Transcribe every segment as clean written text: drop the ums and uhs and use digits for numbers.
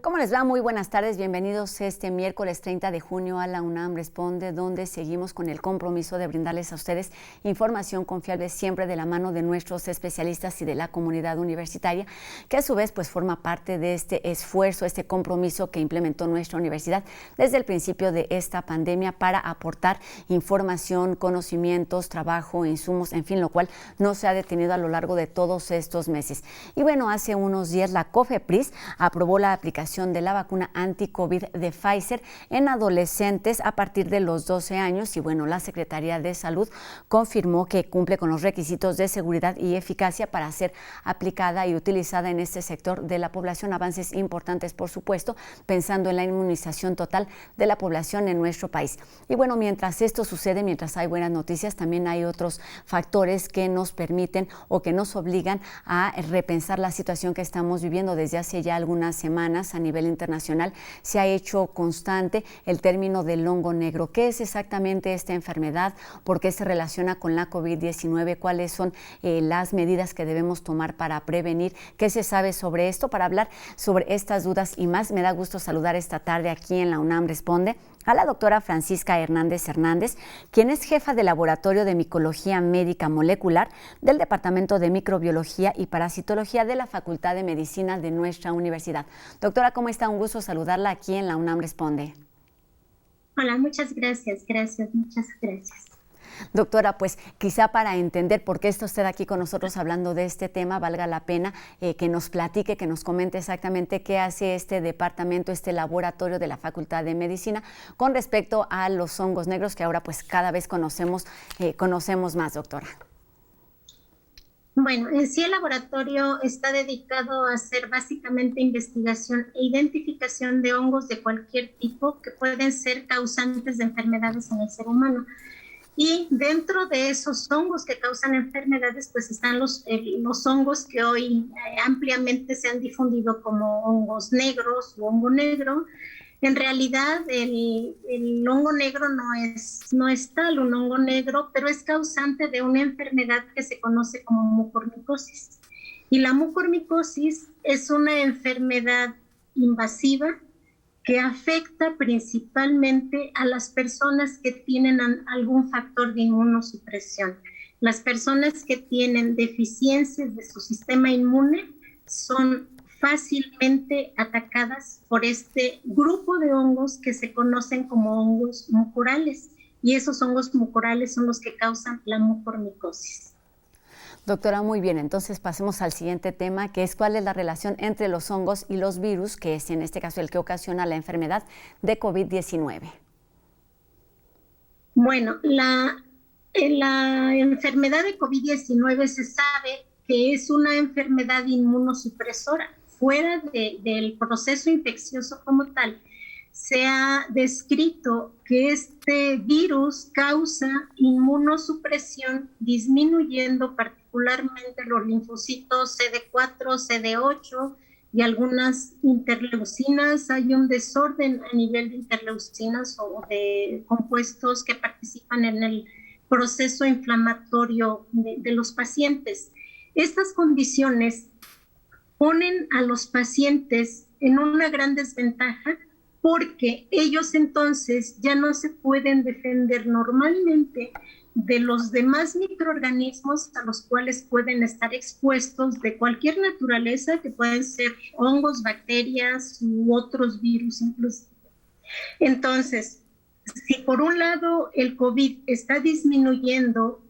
¿Cómo les va? Muy buenas tardes, bienvenidos este miércoles 30 de junio a la UNAM Responde, donde seguimos con el compromiso de brindarles a ustedes información confiable siempre de la mano de nuestros especialistas y de la comunidad universitaria, que a su vez pues forma parte de este esfuerzo, este compromiso que implementó nuestra universidad desde el principio de esta pandemia para aportar información, conocimientos, trabajo, insumos, en fin, lo cual no se ha detenido a lo largo de todos estos meses. Y bueno, hace unos días la COFEPRIS aprobó la aplicación de la vacuna anti-COVID de Pfizer en adolescentes a partir de los 12 años y bueno, la Secretaría de Salud confirmó que cumple con los requisitos de seguridad y eficacia para ser aplicada y utilizada en este sector de la población. Avances importantes, por supuesto, pensando en la inmunización total de la población en nuestro país. Y bueno, mientras esto sucede, mientras hay buenas noticias, también hay otros factores que nos permiten o que nos obligan a repensar la situación que estamos viviendo desde hace ya algunas semanas. A nivel internacional se ha hecho constante el término del hongo negro. ¿Qué es exactamente esta enfermedad? ¿Por qué se relaciona con la COVID-19? ¿Cuáles son las medidas que debemos tomar para prevenir? ¿Qué se sabe sobre esto? Para hablar sobre estas dudas y más, me da gusto saludar esta tarde aquí en la UNAM Responde a la doctora Francisca Hernández Hernández, quien es jefa de Laboratorio de Micología Médica Molecular del Departamento de Microbiología y Parasitología de la Facultad de Medicina de nuestra universidad. Doctora, ¿cómo está? Un gusto saludarla aquí en la UNAM Responde. Hola, muchas gracias, muchas gracias. Doctora, pues quizá para entender por qué está usted aquí con nosotros hablando de este tema, valga la pena que nos platique, que nos comente exactamente qué hace este departamento, este laboratorio de la Facultad de Medicina con respecto a los hongos negros que ahora pues cada vez conocemos más, doctora. Bueno, en sí el laboratorio está dedicado a hacer básicamente investigación e identificación de hongos de cualquier tipo que pueden ser causantes de enfermedades en el ser humano. Y dentro de esos hongos que causan enfermedades, pues están los hongos que hoy ampliamente se han difundido como hongos negros o hongo negro. En realidad, el hongo negro no es tal un hongo negro, pero es causante de una enfermedad que se conoce como mucormicosis. Y la mucormicosis es una enfermedad invasiva que afecta principalmente a las personas que tienen algún factor de inmunosupresión. Las personas que tienen deficiencias de su sistema inmune son fácilmente atacadas por este grupo de hongos que se conocen como hongos mucorales, y esos hongos mucorales son los que causan la mucormicosis. Doctora, muy bien, entonces pasemos al siguiente tema, que es cuál es la relación entre los hongos y los virus, que es en este caso el que ocasiona la enfermedad de COVID-19. Bueno, la enfermedad de COVID-19 se sabe que es una enfermedad inmunosupresora. Fuera del proceso infeccioso como tal, se ha descrito que este virus causa inmunosupresión, disminuyendo particularmente los linfocitos CD4, CD8 y algunas interleucinas. Hay un desorden a nivel de interleucinas o de compuestos que participan en el proceso inflamatorio de los pacientes. Estas condiciones ponen a los pacientes en una gran desventaja porque ellos entonces ya no se pueden defender normalmente de los demás microorganismos a los cuales pueden estar expuestos de cualquier naturaleza, que pueden ser hongos, bacterias u otros virus incluso. Entonces, si por un lado el COVID está disminuyendo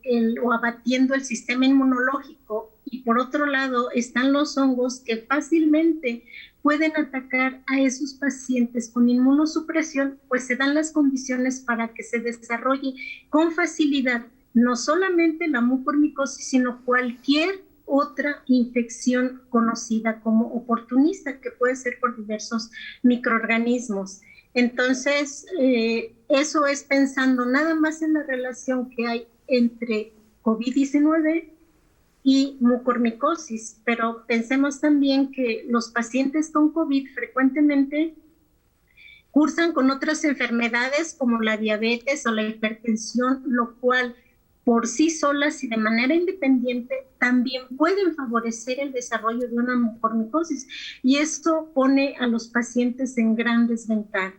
o abatiendo el sistema inmunológico, y por otro lado están los hongos que fácilmente pueden atacar a esos pacientes con inmunosupresión, pues se dan las condiciones para que se desarrolle con facilidad no solamente la mucormicosis, sino cualquier otra infección conocida como oportunista, que puede ser por diversos microorganismos. Entonces, eso es pensando nada más en la relación que hay entre COVID-19 y mucormicosis, pero pensemos también que los pacientes con COVID frecuentemente cursan con otras enfermedades como la diabetes o la hipertensión, lo cual por sí solas y de manera independiente también pueden favorecer el desarrollo de una mucormicosis, y esto pone a los pacientes en gran desventaja.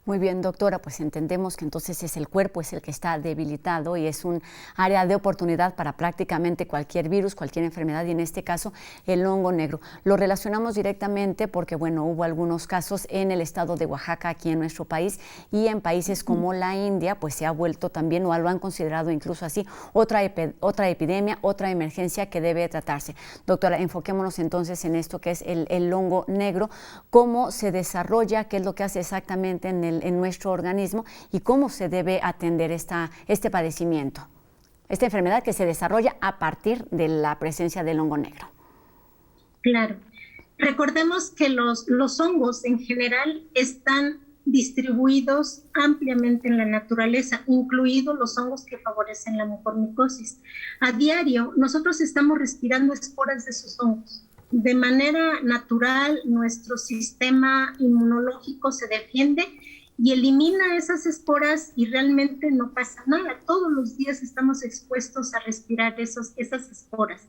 Muy bien, doctora, pues entendemos que entonces es el cuerpo es el que está debilitado y es un área de oportunidad para prácticamente cualquier virus, cualquier enfermedad, y en este caso el hongo negro. Lo relacionamos directamente porque, bueno, hubo algunos casos en el estado de Oaxaca, aquí en nuestro país, y en países como la India, pues se ha vuelto también, o lo han considerado incluso así, otra epidemia, otra emergencia que debe tratarse. Doctora, enfoquémonos entonces en esto que es el hongo negro, cómo se desarrolla, qué es lo que hace exactamente en nuestro organismo y cómo se debe atender este padecimiento, esta enfermedad que se desarrolla a partir de la presencia del hongo negro. Claro. Recordemos que los hongos en general están distribuidos ampliamente en la naturaleza, incluidos los hongos que favorecen la mucormicosis. A diario, nosotros estamos respirando esporas de esos hongos. De manera natural, nuestro sistema inmunológico se defiende y elimina esas esporas y realmente no pasa nada. Todos los días estamos expuestos a respirar esas esporas.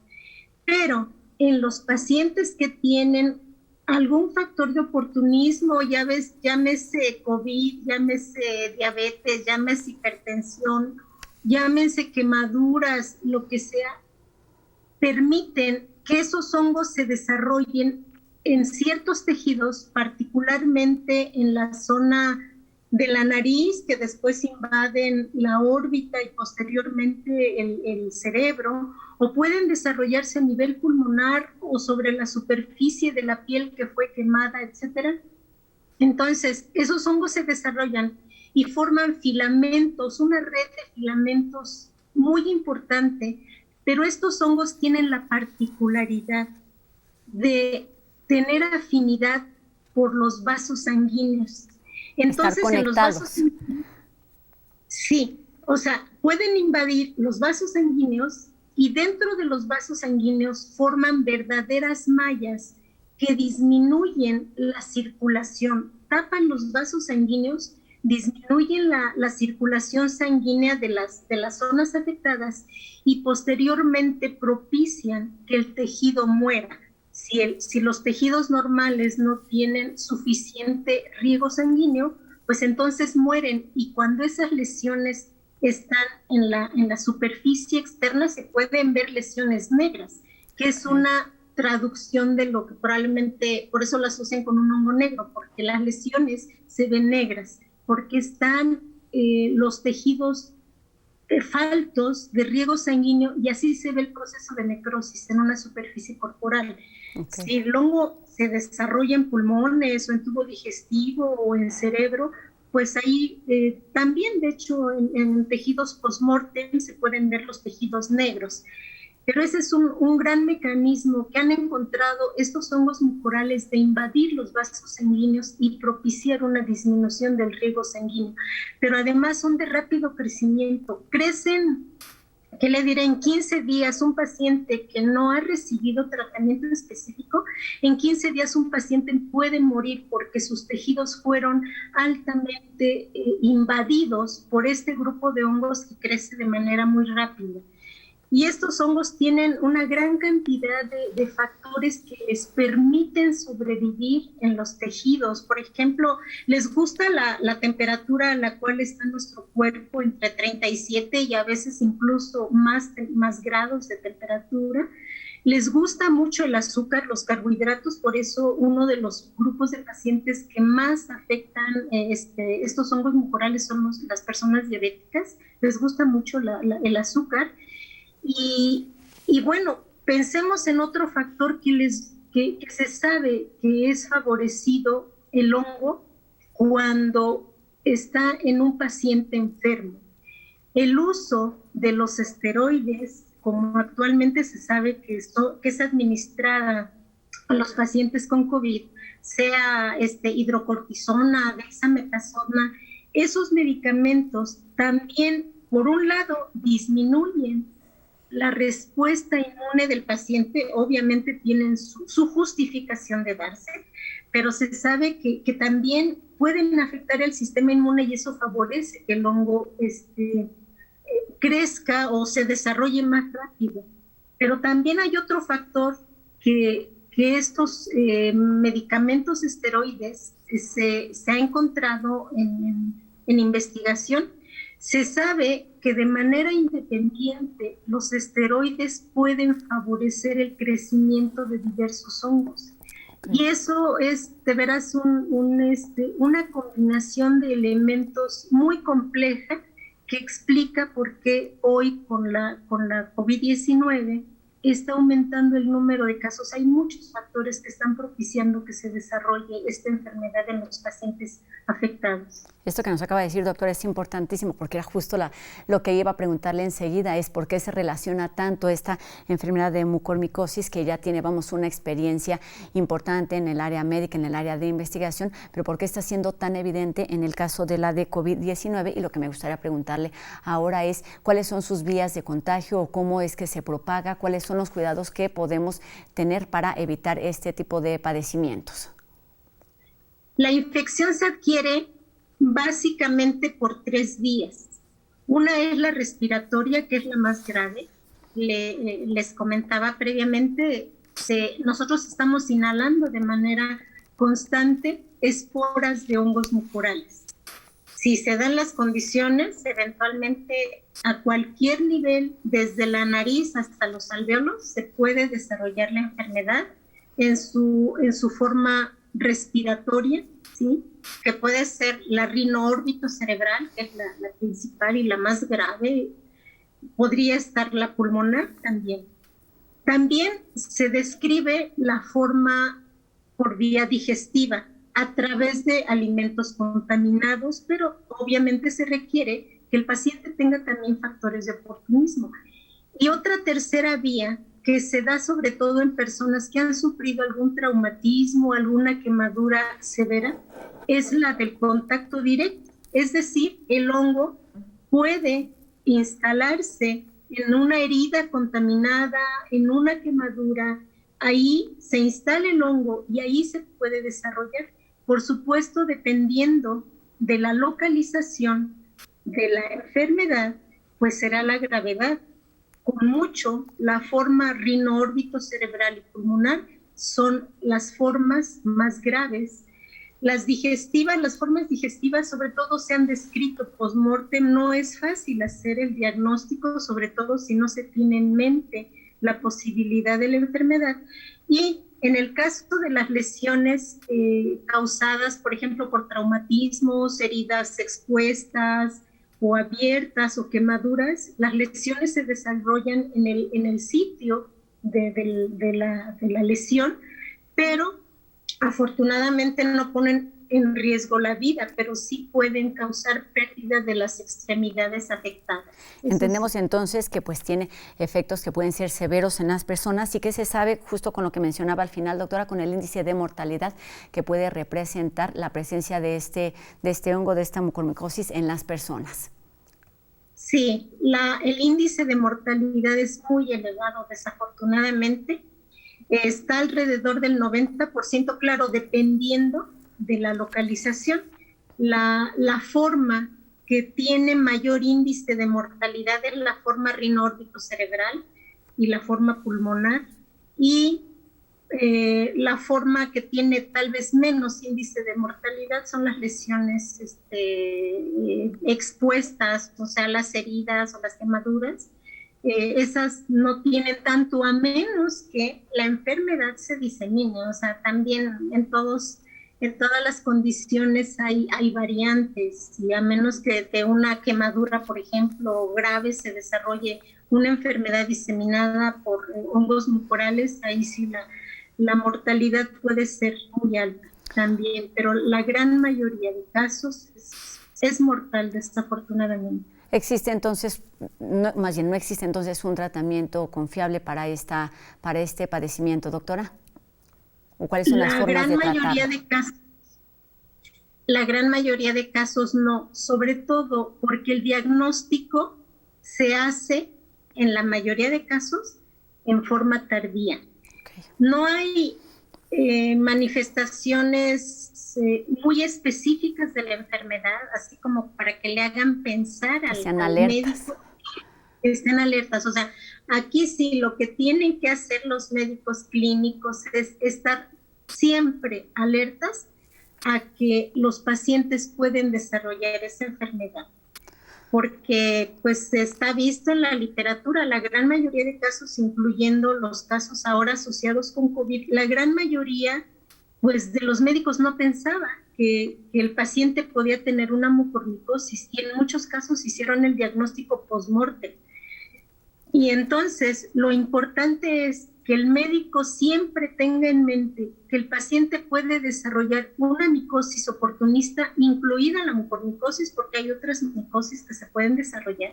Pero en los pacientes que tienen algún factor de oportunismo, llámese COVID, llámese diabetes, llámese hipertensión, llámese quemaduras, lo que sea, permiten que esos hongos se desarrollen en ciertos tejidos, particularmente en la zona de la nariz, que después invaden la órbita y posteriormente el cerebro, o pueden desarrollarse a nivel pulmonar o sobre la superficie de la piel que fue quemada, etc. Entonces, esos hongos se desarrollan y forman filamentos, una red de filamentos muy importante, pero estos hongos tienen la particularidad de tener afinidad por los vasos sanguíneos. Entonces, en los vasos sanguíneos, sí, o sea, pueden invadir los vasos sanguíneos y dentro de los vasos sanguíneos forman verdaderas mallas que disminuyen la circulación, tapan los vasos sanguíneos, disminuyen la circulación sanguínea de las zonas afectadas y posteriormente propician que el tejido muera. Si los tejidos normales no tienen suficiente riego sanguíneo, pues entonces mueren, y cuando esas lesiones están en la superficie externa se pueden ver lesiones negras, que es una traducción de lo que probablemente, por eso las asocian con un hongo negro, porque las lesiones se ven negras, porque están los tejidos faltos de riego sanguíneo, y así se ve el proceso de necrosis en una superficie corporal. Okay. Si el hongo se desarrolla en pulmones o en tubo digestivo o en cerebro, pues ahí también, de hecho, en tejidos post-mortem se pueden ver los tejidos negros. Pero ese es un gran mecanismo que han encontrado estos hongos mucorales de invadir los vasos sanguíneos y propiciar una disminución del riego sanguíneo. Pero además son de rápido crecimiento. Crecen, ¿qué le diré? En 15 días un paciente que no ha recibido tratamiento específico, en 15 días un paciente puede morir porque sus tejidos fueron altamente invadidos por este grupo de hongos que crece de manera muy rápida. Y estos hongos tienen una gran cantidad de factores que les permiten sobrevivir en los tejidos. Por ejemplo, les gusta la temperatura a la cual está nuestro cuerpo, entre 37 y a veces incluso más grados de temperatura. Les gusta mucho el azúcar, los carbohidratos, por eso uno de los grupos de pacientes que más afectan estos hongos mucorales son las personas diabéticas. Les gusta mucho el azúcar. Y bueno, pensemos en otro factor que se sabe que es favorecido el hongo cuando está en un paciente enfermo. El uso de los esteroides, como actualmente se sabe que es administrada a los pacientes con COVID, sea hidrocortisona, dexametasona, esos medicamentos también, por un lado, disminuyen la respuesta inmune del paciente, obviamente tienen su justificación de darse, pero se sabe que también pueden afectar el sistema inmune y eso favorece que el hongo crezca o se desarrolle más rápido. Pero también hay otro factor que estos medicamentos esteroides se ha encontrado en investigación. Se sabe que de manera independiente los esteroides pueden favorecer el crecimiento de diversos hongos. Y eso es de veras una combinación de elementos muy compleja que explica por qué hoy con la COVID-19 está aumentando el número de casos. Hay muchos factores que están propiciando que se desarrolle esta enfermedad en los pacientes afectados. Esto que nos acaba de decir, doctor, es importantísimo porque era justo lo que iba a preguntarle enseguida, es por qué se relaciona tanto esta enfermedad de mucormicosis, que ya tiene, una experiencia importante en el área médica, en el área de investigación, pero por qué está siendo tan evidente en el caso de la de COVID-19. Y lo que me gustaría preguntarle ahora es cuáles son sus vías de contagio o cómo es que se propaga, cuáles son los cuidados que podemos tener para evitar este tipo de padecimientos. La infección se adquiere básicamente por 3 vías. Una es la respiratoria, que es la más grave. Les comentaba previamente, nosotros estamos inhalando de manera constante esporas de hongos mucorales. Si se dan las condiciones, eventualmente a cualquier nivel, desde la nariz hasta los alvéolos, se puede desarrollar la enfermedad en su forma respiratoria, ¿sí? Que puede ser la rinoórbito-cerebral, que es la principal y la más grave. Podría estar la pulmonar también. También se describe la forma por vía digestiva a través de alimentos contaminados, pero obviamente se requiere que el paciente tenga también factores de oportunismo. Y otra tercera vía que se da sobre todo en personas que han sufrido algún traumatismo, alguna quemadura severa, es la del contacto directo. Es decir, el hongo puede instalarse en una herida contaminada, en una quemadura, ahí se instala el hongo y ahí se puede desarrollar. Por supuesto, dependiendo de la localización de la enfermedad, pues será la gravedad. Con mucho, la forma rinoórbito-cerebral y pulmonar son las formas más graves. Las formas digestivas sobre todo se han descrito post-mortem. No es fácil hacer el diagnóstico, sobre todo si no se tiene en mente la posibilidad de la enfermedad. Y en el caso de las lesiones causadas, por ejemplo, por traumatismos, heridas expuestas o abiertas o quemaduras, las lesiones se desarrollan en el sitio de la lesión, pero afortunadamente no ponen en riesgo la vida, pero sí pueden causar pérdida de las extremidades afectadas. Entendemos entonces que pues tiene efectos que pueden ser severos en las personas y que se sabe, justo con lo que mencionaba al final, doctora, con el índice de mortalidad que puede representar la presencia de este hongo, de esta mucormicosis en las personas. Sí, el índice de mortalidad es muy elevado, desafortunadamente. Está alrededor del 90%, claro, dependiendo de la localización. La forma que tiene mayor índice de mortalidad es la forma rinoórbito-cerebral y la forma pulmonar, y la forma que tiene tal vez menos índice de mortalidad son las lesiones expuestas, o sea, las heridas o las quemaduras. Esas no tienen tanto, a menos que la enfermedad se disemine. O sea, también en todas las condiciones hay variantes, y a menos que de una quemadura, por ejemplo, grave, se desarrolle una enfermedad diseminada por hongos mucorales, ahí sí la mortalidad puede ser muy alta también, pero la gran mayoría de casos es mortal, desafortunadamente. ¿Existe entonces, no existe entonces un tratamiento confiable para este padecimiento, doctora? ¿O cuáles son las formas de tratarlo? La gran mayoría de casos no, sobre todo porque el diagnóstico se hace en la mayoría de casos en forma tardía. Okay. No hay manifestaciones muy específicas de la enfermedad, así como para que le hagan pensar al médico, que estén alertas. O sea, aquí sí lo que tienen que hacer los médicos clínicos es estar siempre alertas a que los pacientes pueden desarrollar esa enfermedad, porque pues está visto en la literatura, la gran mayoría de casos, incluyendo los casos ahora asociados con COVID, la gran mayoría pues de los médicos no pensaba que el paciente podía tener una mucormicosis, y en muchos casos hicieron el diagnóstico post-mortem. Y entonces lo importante es que el médico siempre tenga en mente que el paciente puede desarrollar una micosis oportunista, incluida la mucormicosis, porque hay otras micosis que se pueden desarrollar,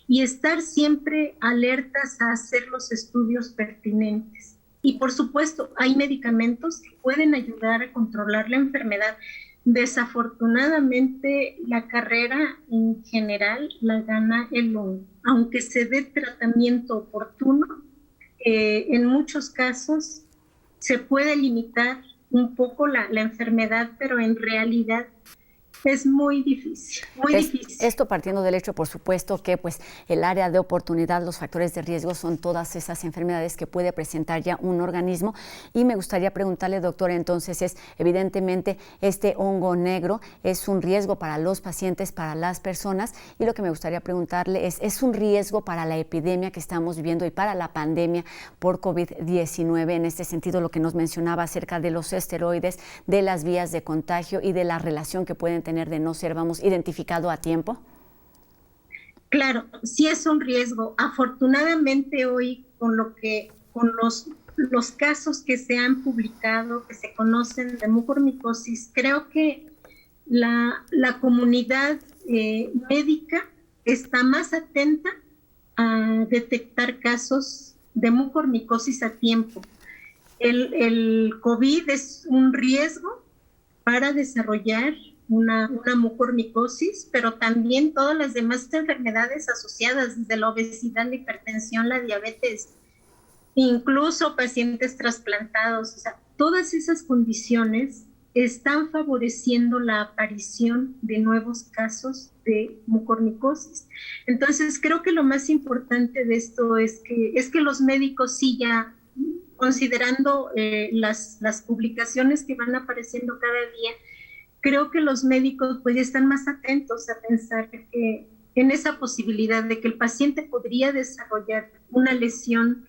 y estar siempre alertas a hacer los estudios pertinentes. Y por supuesto, hay medicamentos que pueden ayudar a controlar la enfermedad. Desafortunadamente, la carrera en general la gana el hongo. Aunque se dé tratamiento oportuno, en muchos casos se puede limitar un poco la enfermedad, pero en realidad es muy difícil, muy difícil. Esto partiendo del hecho, por supuesto, que pues el área de oportunidad, los factores de riesgo son todas esas enfermedades que puede presentar ya un organismo. Y me gustaría preguntarle, doctora, entonces, evidentemente este hongo negro es un riesgo para los pacientes, para las personas, y lo que me gustaría preguntarle es un riesgo para la epidemia que estamos viviendo y para la pandemia por COVID-19, en este sentido, lo que nos mencionaba acerca de los esteroides, de las vías de contagio y de la relación que pueden tener de no ser, identificado a tiempo? Claro, sí es un riesgo. Afortunadamente hoy con los casos que se han publicado, que se conocen de mucormicosis, creo que la comunidad médica está más atenta a detectar casos de mucormicosis a tiempo. El COVID es un riesgo para desarrollar una mucormicosis, pero también todas las demás enfermedades asociadas, desde la obesidad, la hipertensión, la diabetes, incluso pacientes trasplantados. O sea, todas esas condiciones están favoreciendo la aparición de nuevos casos de mucormicosis. Entonces, creo que lo más importante de esto es que los médicos sí ya, considerando las publicaciones que van apareciendo cada día, creo que los médicos pues ya están más atentos a pensar que en esa posibilidad de que el paciente podría desarrollar una lesión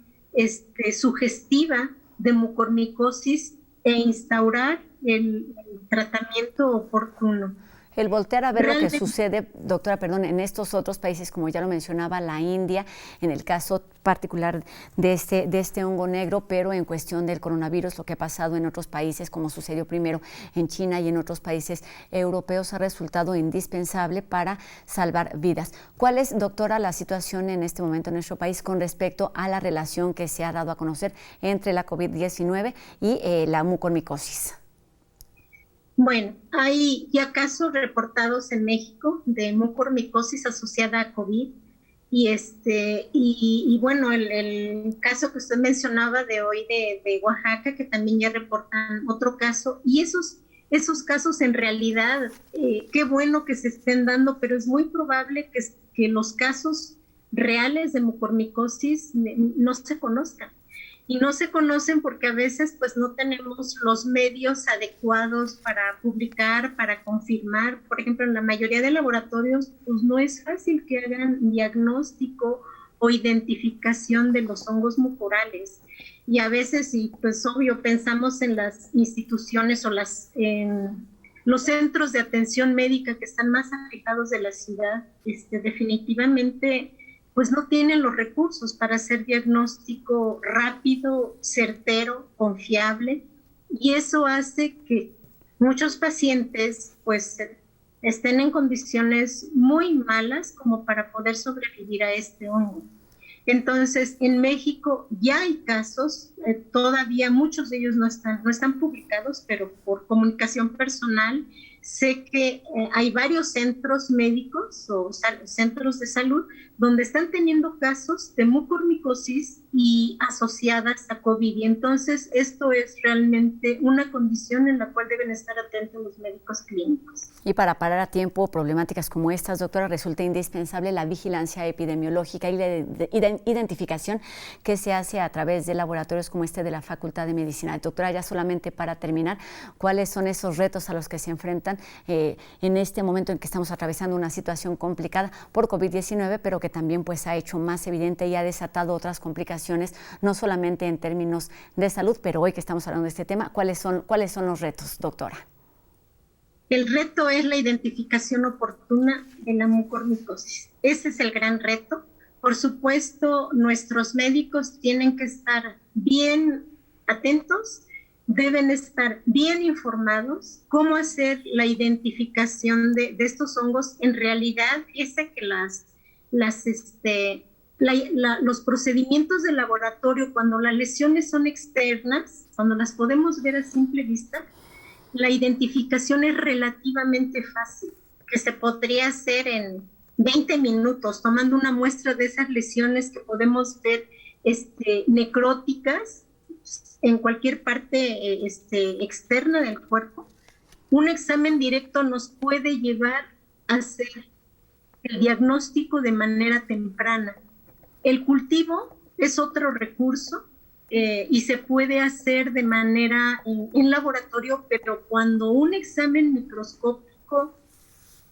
sugestiva de mucormicosis e instaurar el tratamiento oportuno. El voltear a ver lo que sucede, doctora, en estos otros países, como ya lo mencionaba, la India, en el caso particular de este hongo negro, pero en cuestión del coronavirus, lo que ha pasado en otros países, como sucedió primero en China y en otros países europeos, ha resultado indispensable para salvar vidas. ¿Cuál es, doctora, la situación en este momento en nuestro país con respecto a la relación que se ha dado a conocer entre la COVID-19 y la mucormicosis? Bueno, hay ya casos reportados en México de mucormicosis asociada a COVID, y bueno, el caso que usted mencionaba de hoy de Oaxaca, que también ya reportan otro caso, y esos casos en realidad, qué bueno que se estén dando, pero es muy probable que los casos reales de mucormicosis no se conozcan. Y no se conocen porque a veces pues no tenemos los medios adecuados para publicar, para confirmar. Por ejemplo, en la mayoría de laboratorios pues no es fácil que hagan diagnóstico o identificación de los hongos mucorales. Y a veces, y pues obvio, pensamos en las instituciones o los centros de atención médica que están más alejados de la ciudad, definitivamente pues no tienen los recursos para hacer diagnóstico rápido, certero, confiable, y eso hace que muchos pacientes pues estén en condiciones muy malas como para poder sobrevivir a este hongo. Entonces, en México ya hay casos, todavía muchos de ellos no están publicados, pero por comunicación personal sé que hay varios centros médicos o centros de salud donde están teniendo casos de mucormicosis y asociadas a COVID. Y entonces esto es realmente una condición en la cual deben estar atentos los médicos clínicos. Y para parar a tiempo problemáticas como estas, doctora, resulta indispensable la vigilancia epidemiológica y la identificación que se hace a través de laboratorios como este de la Facultad de Medicina. Doctora, ya solamente para terminar, ¿cuáles son esos retos a los que se enfrentan en este momento en que estamos atravesando una situación complicada por COVID-19, pero que también pues ha hecho más evidente y ha desatado otras complicaciones, no solamente en términos de salud, pero hoy que estamos hablando de este tema, ¿cuáles son los retos, doctora? El reto es la identificación oportuna de la mucormicosis. Ese es el gran reto. Por supuesto, nuestros médicos tienen que estar bien atentos, deben estar bien informados cómo hacer la identificación de estos hongos. En realidad, es que los procedimientos de laboratorio, cuando las lesiones son externas, cuando las podemos ver a simple vista, la identificación es relativamente fácil, que se podría hacer en 20 minutos, tomando una muestra de esas lesiones que podemos ver necróticas en cualquier parte externa del cuerpo. Un examen directo nos puede llevar a hacer el diagnóstico de manera temprana. El cultivo es otro recurso y se puede hacer de manera en laboratorio, pero cuando un examen microscópico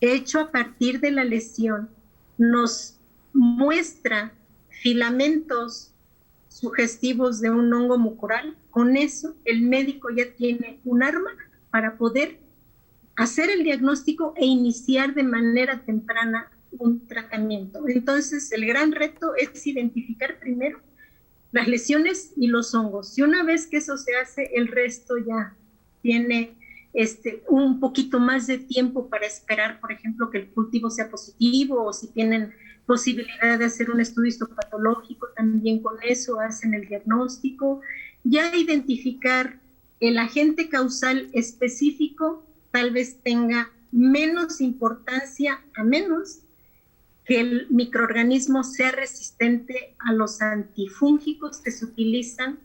hecho a partir de la lesión nos muestra filamentos sugestivos de un hongo mucoral, con eso el médico ya tiene un arma para poder hacer el diagnóstico e iniciar de manera temprana un tratamiento. Entonces, el gran reto es identificar primero las lesiones y los hongos. Y una vez que eso se hace, el resto ya tiene un poquito más de tiempo para esperar, por ejemplo, que el cultivo sea positivo, o si tienen posibilidad de hacer un estudio histopatológico, también con eso hacen el diagnóstico. Ya identificar el agente causal específico tal vez tenga menos importancia, a menos que el microorganismo sea resistente a los antifúngicos que se utilizan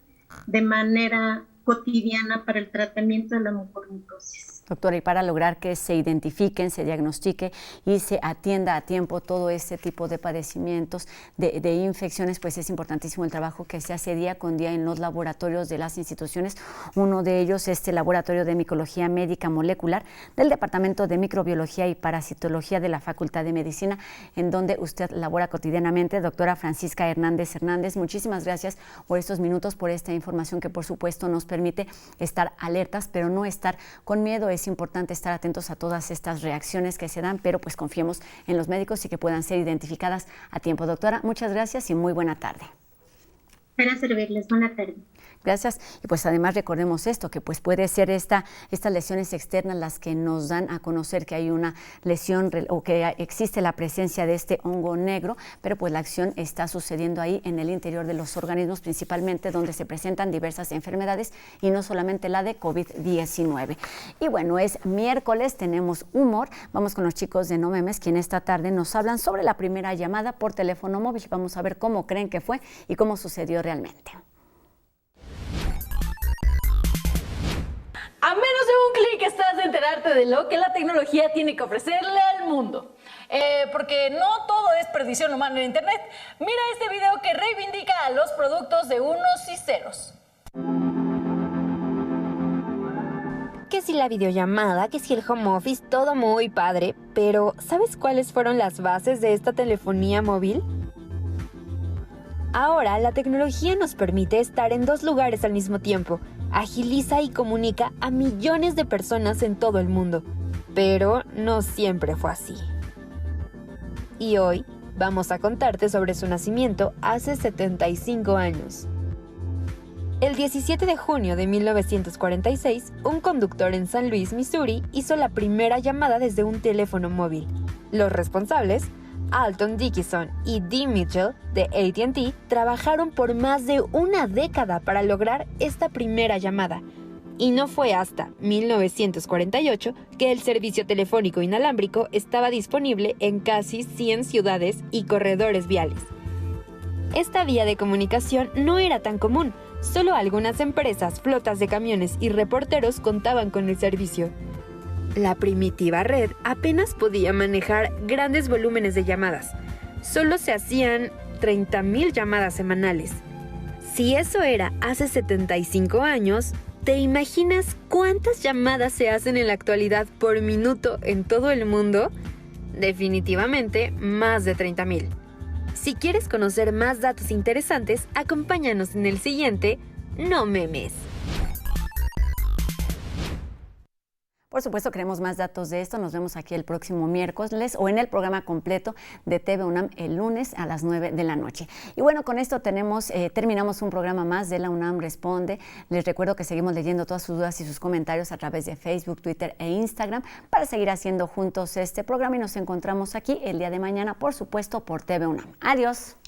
de manera cotidiana para el tratamiento de la mucormicosis. Doctora, y para lograr que se identifiquen, se diagnostique y se atienda a tiempo todo este tipo de padecimientos, de infecciones, pues es importantísimo el trabajo que se hace día con día en los laboratorios de las instituciones. Uno de ellos es el Laboratorio de Micología Médica Molecular del Departamento de Microbiología y Parasitología de la Facultad de Medicina, en donde usted labora cotidianamente. Doctora Francisca Hernández, muchísimas gracias por estos minutos, por esta información que por supuesto nos permite estar alertas, pero no estar con miedo. Es importante estar atentos a todas estas reacciones que se dan, pero pues confiemos en los médicos y que puedan ser identificadas a tiempo. Doctora, muchas gracias y muy buena tarde. Para servirles, buena tarde. Gracias. Y pues además recordemos esto, que pues puede ser estas lesiones externas las que nos dan a conocer que hay una lesión o que existe la presencia de este hongo negro, pero pues la acción está sucediendo ahí en el interior de los organismos, principalmente donde se presentan diversas enfermedades y no solamente la de COVID-19. Y bueno, es miércoles, tenemos humor. Vamos con los chicos de No Memes, quien esta tarde nos hablan sobre la primera llamada por teléfono móvil. Vamos a ver cómo creen que fue y cómo sucedió realmente. A menos de un clic estás de enterarte de lo que la tecnología tiene que ofrecerle al mundo. Porque no todo es perdición humana en Internet. Mira este video que reivindica a los productos de unos y ceros. Que si la videollamada, que si el home office, todo muy padre. Pero, ¿sabes cuáles fueron las bases de esta telefonía móvil? Ahora, la tecnología nos permite estar en dos lugares al mismo tiempo. Agiliza y comunica a millones de personas en todo el mundo. Pero no siempre fue así. Y hoy vamos a contarte sobre su nacimiento hace 75 años. El 17 de junio de 1946, un conductor en San Luis, Missouri, hizo la primera llamada desde un teléfono móvil. Los responsables, Alton Dickinson y Dee Mitchell de AT&T, trabajaron por más de una década para lograr esta primera llamada. Y no fue hasta 1948 que el servicio telefónico inalámbrico estaba disponible en casi 100 ciudades y corredores viales. esta vía de comunicación no era tan común. Solo algunas empresas, flotas de camiones y reporteros contaban con el servicio. La primitiva red apenas podía manejar grandes volúmenes de llamadas. Solo se hacían 30,000 llamadas semanales. Si eso era hace 75 años, ¿te imaginas cuántas llamadas se hacen en la actualidad por minuto en todo el mundo? Definitivamente más de 30,000. Si quieres conocer más datos interesantes, acompáñanos en el siguiente No Memes. Por supuesto, queremos más datos de esto. Nos vemos aquí el próximo miércoles o en el programa completo de TV UNAM el lunes a las 9 de la noche. Y bueno, con esto terminamos un programa más de La UNAM Responde. Les recuerdo que seguimos leyendo todas sus dudas y sus comentarios a través de Facebook, Twitter e Instagram para seguir haciendo juntos este programa y nos encontramos aquí el día de mañana, por supuesto, por TV UNAM. Adiós.